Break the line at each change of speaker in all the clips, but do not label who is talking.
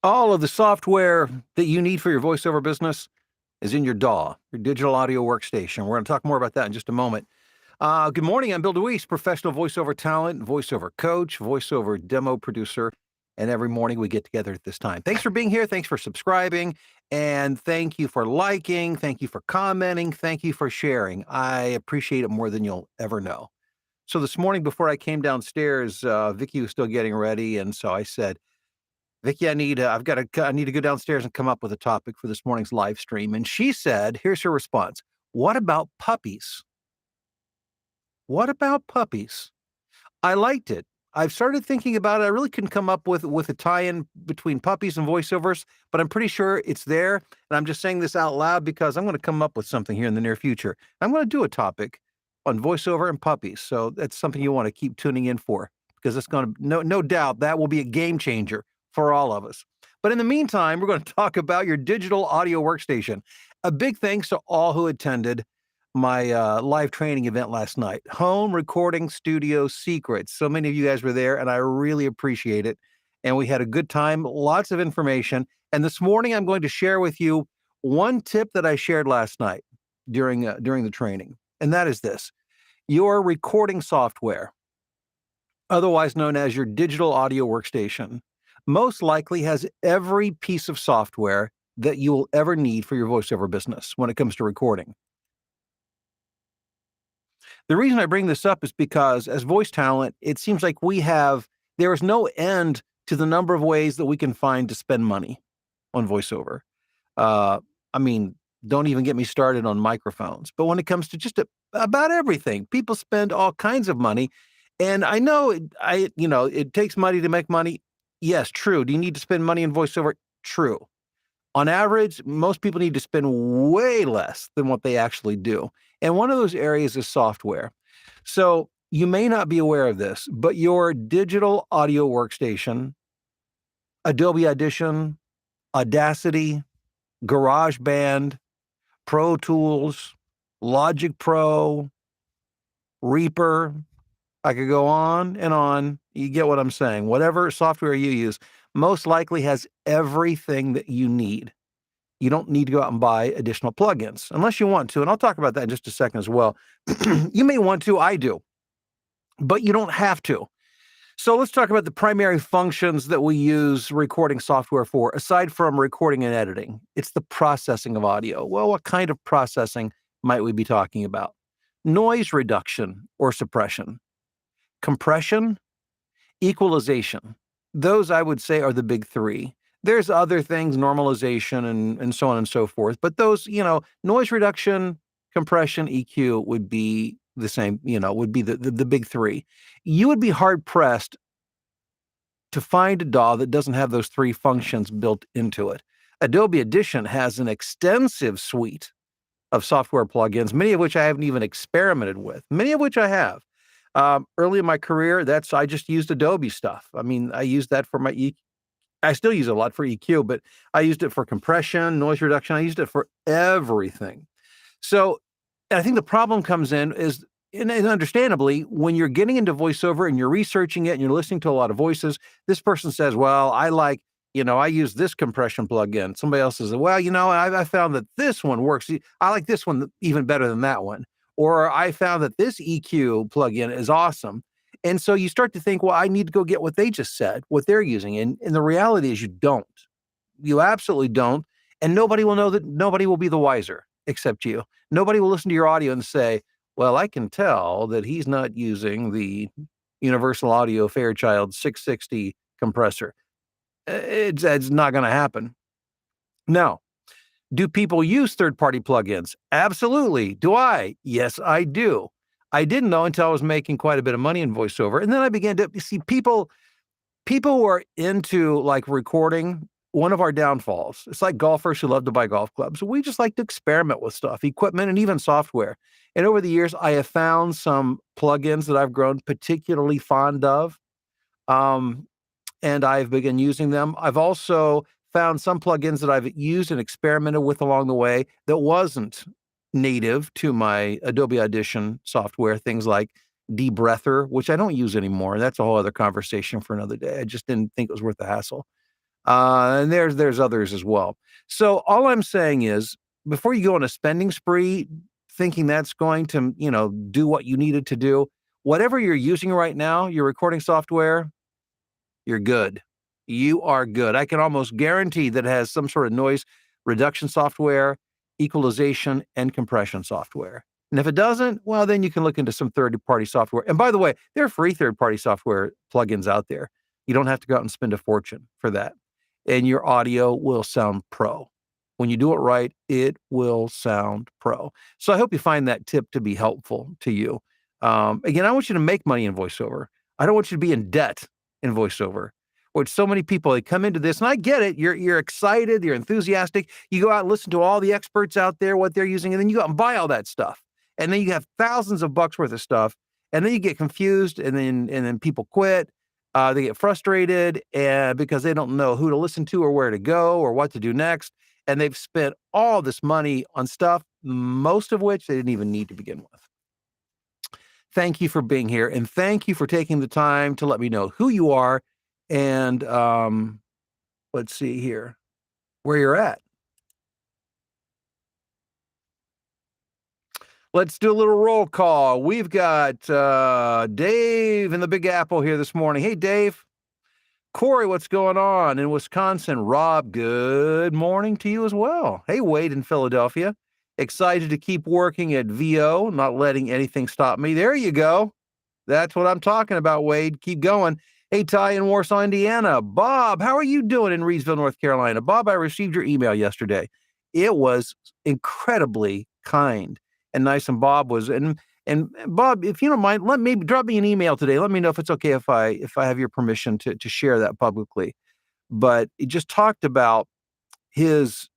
All of the software that you need for your voiceover business is in your DAW, your digital audio workstation. We're going to talk more about that in just a moment. Good morning. I'm Bill DeWeese, professional voiceover talent, voiceover coach, voiceover demo producer. And every morning we get together at this time. Thanks for being here. Thanks for subscribing. And thank you for liking. Thank you for commenting. Thank you for sharing. I appreciate it more than you'll ever know. So this morning before I came downstairs, Vicky was still getting ready. And so I said, Vicky, I need to go downstairs and come up with a topic for this morning's live stream. And she said, here's her response. What about puppies? What about puppies? I liked it. I've started thinking about it. I really couldn't come up with a tie-in between puppies and voiceovers, but I'm pretty sure it's there. And I'm just saying this out loud because I'm going to come up with something here in the near future. I'm going to do a topic on voiceover and puppies. So that's something you want to keep tuning in for because it's going to, no doubt, that will be a game changer for all of us. But in the meantime, we're going to talk about your digital audio workstation. A big thanks to all who attended my live training event last night, Home Recording Studio Secrets. So many of you guys were there, and I really appreciate it. And we had a good time, lots of information. And this morning, I'm going to share with you one tip that I shared last night during the training, and that is this: your recording software, otherwise known as your digital audio workstation, most likely has every piece of software that you will ever need for your voiceover business when it comes to recording. The reason I bring this up is because as voice talent, it seems like there is no end to the number of ways that we can find to spend money on voiceover. Uh, I mean, don't even get me started on microphones. But when it comes to about everything, people spend all kinds of money. And I know it takes money to make money. Yes, true. Do you need to spend money on voiceover? True. On average, most people need to spend way less than what they actually do. And one of those areas is software. So you may not be aware of this, but your digital audio workstation, Adobe Audition, Audacity, GarageBand, Pro Tools, Logic Pro, Reaper, I could go on and on. You get what I'm saying. Whatever software you use most likely has everything that you need. You don't need to go out and buy additional plugins unless you want to. And I'll talk about that in just a second as well. You may want to, I do, but you don't have to. So let's talk about the primary functions that we use recording software for, aside from recording and editing. It's the processing of audio. Well, what kind of processing might we be talking about? Noise reduction or suppression, compression, equalization. Those, I would say, are the big three. There's other things, normalization and so on and so forth. But those, noise reduction, compression, EQ would be the same, would be the big three. You would be hard pressed to find a DAW that doesn't have those three functions built into it. Adobe Audition has an extensive suite of software plugins, many of which I haven't even experimented with, many of which I have. Early in my career, I just used Adobe stuff. I mean, I used that for I still use it a lot for EQ, but I used it for compression, noise reduction. I used it for everything. So I think the problem comes in is, and understandably, when you're getting into voiceover and you're researching it and you're listening to a lot of voices, this person says, well, I use this compression plugin. Somebody else says, well, I found that this one works. I like this one even better than that one. Or I found that this EQ plugin is awesome. And so you start to think, well, I need to go get what they just said, what they're using. And the reality is you don't. You absolutely don't. And nobody will know that. Nobody will be the wiser except you. Nobody will listen to your audio and say, well, I can tell that he's not using the Universal Audio Fairchild 660 compressor. It's not going to happen. Now, do people use third-party plugins? Absolutely. Do I? Yes, I do. I didn't know until I was making quite a bit of money in voiceover. And then I began to see people who are into like recording. One of our downfalls, it's like golfers who love to buy golf clubs. We just like to experiment with stuff, equipment, and even software. And over the years, I have found some plugins that I've grown particularly fond of. And I've begun using them. I've also found some plugins that I've used and experimented with along the way that wasn't native to my Adobe Audition software, things like Debreather, which I don't use anymore. That's a whole other conversation for another day. I just didn't think it was worth the hassle. And there's others as well. So all I'm saying is, before you go on a spending spree, thinking that's going to, do what you needed to do, whatever you're using right now, your recording software, you're good. You are good. I can almost guarantee that it has some sort of noise reduction software, equalization, and compression software. And if it doesn't, well, then you can look into some third-party software. And by the way, there are free third-party software plugins out there. You don't have to go out and spend a fortune for that. And your audio will sound pro. When you do it right, it will sound pro. So I hope you find that tip to be helpful to you. Again, I want you to make money in voiceover. I don't want you to be in debt in voiceover. Which so many people, they come into this, and I get it. You're excited, you're enthusiastic. You go out and listen to all the experts out there, what they're using, and then you go out and buy all that stuff. And then you have thousands of bucks worth of stuff, and then you get confused, and then people quit. They get frustrated and because they don't know who to listen to or where to go or what to do next. And they've spent all this money on stuff, most of which they didn't even need to begin with. Thank you for being here, and thank you for taking the time to let me know who you are and, let's see here, where you're at. Let's do a little roll call. We've got, Dave in the Big Apple here this morning. Hey, Dave. Corey, what's going on in Wisconsin? Rob, good morning to you as well. Hey, Wade in Philadelphia. Excited to keep working at VO, not letting anything stop me. There you go. That's what I'm talking about, Wade. Keep going. Hey, Ty in Warsaw, Indiana. Bob, how are you doing in Reedsville, North Carolina? Bob, I received your email yesterday. It was incredibly kind and nice. And Bob was, and Bob, if you don't mind, drop me an email today. Let me know if it's okay if I have your permission to share that publicly. But he just talked about his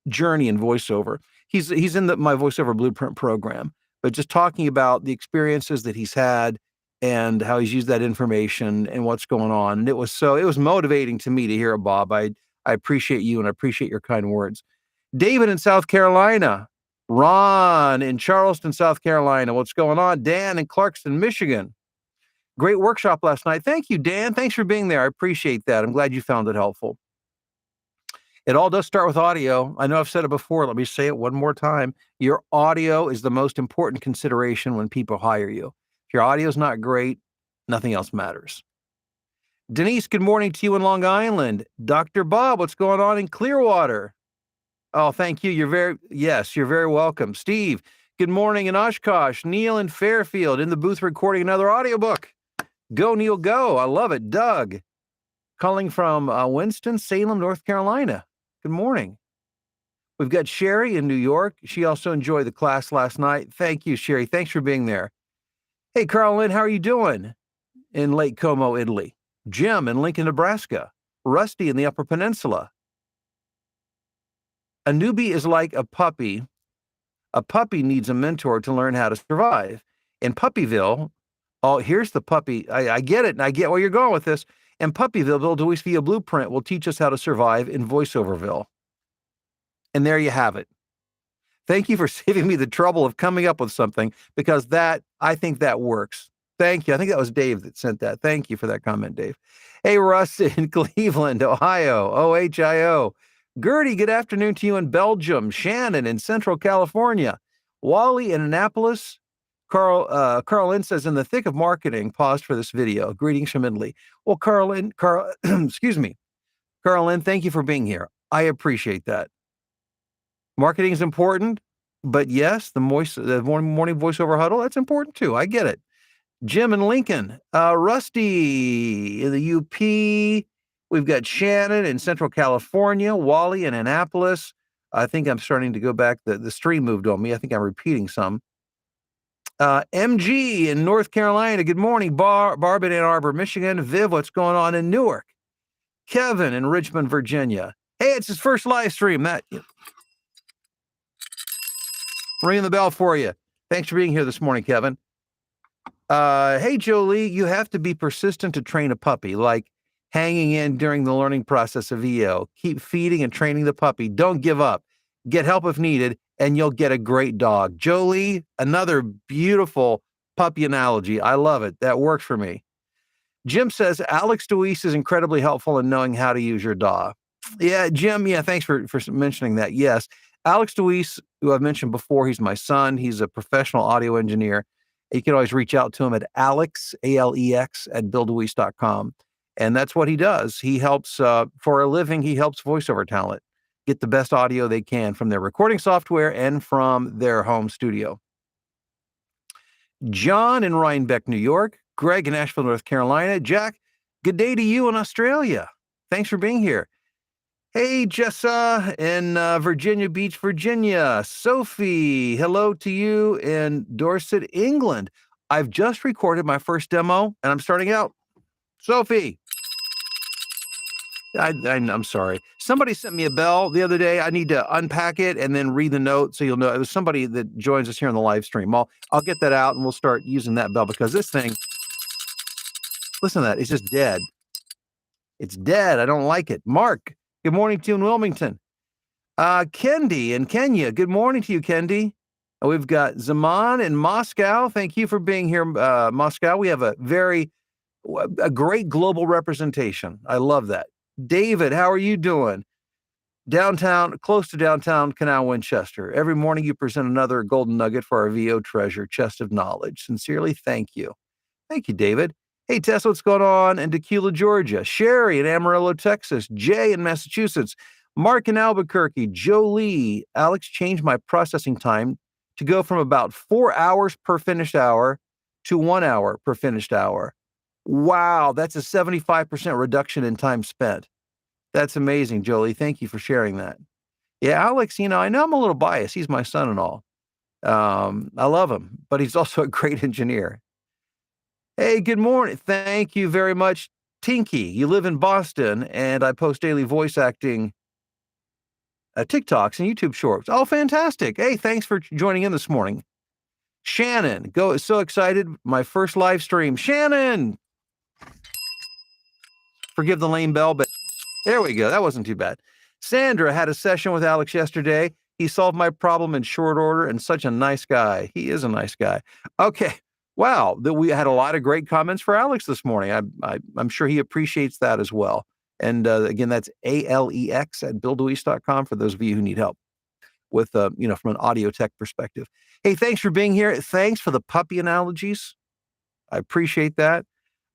journey in voiceover. He's in my voiceover blueprint program, but just talking about the experiences that he's had and how he's used that information and what's going on. And it was motivating to me to hear it, Bob. I appreciate you and I appreciate your kind words. David in South Carolina. Ron in Charleston, South Carolina. What's going on? Dan in Clarkston, Michigan. Great workshop last night. Thank you, Dan. Thanks for being there. I appreciate that. I'm glad you found it helpful. It all does start with audio. I know I've said it before. Let me say it one more time. Your audio is the most important consideration when people hire you. If your audio is not great, nothing else matters. Denise, good morning to you in Long Island. Dr. Bob, what's going on in Clearwater? Oh, thank you. You're very welcome. Steve, good morning in Oshkosh. Neil in Fairfield in the booth recording another audiobook. Go, Neil, go. I love it. Doug, calling from Winston-Salem, North Carolina. Good morning. We've got Sherry in New York. She also enjoyed the class last night. Thank you, Sherry. Thanks for being there. Hey, Carl Lynn, how are you doing in Lake Como, Italy? Jim in Lincoln, Nebraska. Rusty in the Upper Peninsula. A newbie is like a puppy. A puppy needs a mentor to learn how to survive. In Puppyville, here's the puppy. I get it, and I get where you're going with this. In Puppyville, Bill Deweese via Blueprint will teach us how to survive in VoiceOverville. And there you have it. Thank you for saving me the trouble of coming up with something, because I think that works. Thank you. I think that was Dave that sent that. Thank you for that comment, Dave. Hey, Russ in Cleveland, Ohio, OHIO. Gertie, good afternoon to you in Belgium. Shannon in Central California. Wally in Annapolis. Carl Lynn says, in the thick of marketing, paused for this video. Greetings from Italy. Well, excuse me. Carl Lynn, thank you for being here. I appreciate that. Marketing is important, but yes, the morning voiceover huddle, that's important too. I get it. Jim in Lincoln. Rusty in the UP. We've got Shannon in Central California. Wally in Annapolis. I think I'm starting to go back. The stream moved on me. I think I'm repeating some. MG in North Carolina. Good morning. Barb in Ann Arbor, Michigan. Viv, what's going on in Newark? Kevin in Richmond, Virginia. Hey, it's his first live stream. Ringing the bell for you. Thanks for being here this morning, Kevin. Hey, Jolie, you have to be persistent to train a puppy, like hanging in during the learning process of EO. Keep feeding and training the puppy. Don't give up. Get help if needed, and you'll get a great dog. Jolie, another beautiful puppy analogy. I love it. That works for me. Jim says, Alex DeWeese is incredibly helpful in knowing how to use your DAW. Yeah, Jim, yeah, thanks for mentioning that. Yes, Alex DeWeese, who I've mentioned before, he's my son. He's a professional audio engineer. You can always reach out to him at Alex, ALEX, at BillDeWeese.com. And that's what he does. He helps, for a living, he helps voiceover talent get the best audio they can from their recording software and from their home studio. John in Rhinebeck, New York. Greg in Asheville, North Carolina. Jack, good day to you in Australia. Thanks for being here. Hey, Jessa in Virginia Beach, Virginia. Sophie, hello to you in Dorset, England. I've just recorded my first demo and I'm starting out. Sophie. I'm sorry. Somebody sent me a bell the other day. I need to unpack it and then read the note so you'll know. It was somebody that joins us here on the live stream. I'll get that out and we'll start using that bell because this thing, listen to that, it's just dead. It's dead. I don't like it. Mark, good morning to you in Wilmington. Kendi in Kenya. Good morning to you, Kendi. We've got Zaman in Moscow. Thank you for being here, Moscow. We have a great global representation. I love that. David, how are you doing? Downtown, close to downtown Canal Winchester. Every morning you present another golden nugget for our VO treasure chest of knowledge. Sincerely, thank you. Thank you, David. Hey, Tessa, what's going on in Tequila, Georgia? Sherry in Amarillo, Texas. Jay in Massachusetts. Mark in Albuquerque. Jolie. Alex changed my processing time to go from about 4 hours per finished hour to 1 hour per finished hour. Wow, that's a 75% reduction in time spent. That's amazing, Jolie. Thank you for sharing that. Yeah, Alex, I know I'm a little biased. He's my son and all. I love him, but he's also a great engineer. Hey, good morning. Thank you very much, Tinky. You live in Boston, and I post daily voice acting TikToks and YouTube shorts. Oh, fantastic. Hey, thanks for joining in this morning. Shannon, so excited. My first live stream. Shannon! Forgive the lame bell, but there we go. That wasn't too bad. Sandra had a session with Alex yesterday. He solved my problem in short order and such a nice guy. He is a nice guy. Okay. Wow. We had a lot of great comments for Alex this morning. I'm sure he appreciates that as well. And again, that's ALEX at BillDeWeese.com for those of you who need help with, from an audio tech perspective. Hey, thanks for being here. Thanks for the puppy analogies. I appreciate that.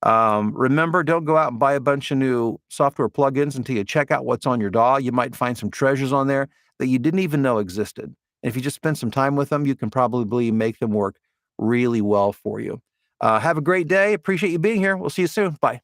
Remember, don't go out and buy a bunch of new software plugins until you check out what's on your DAW. You might find some treasures on there that you didn't even know existed. And if you just spend some time with them, you can probably make them work really well for you. Have a great day. Appreciate you being here. We'll see you soon. Bye.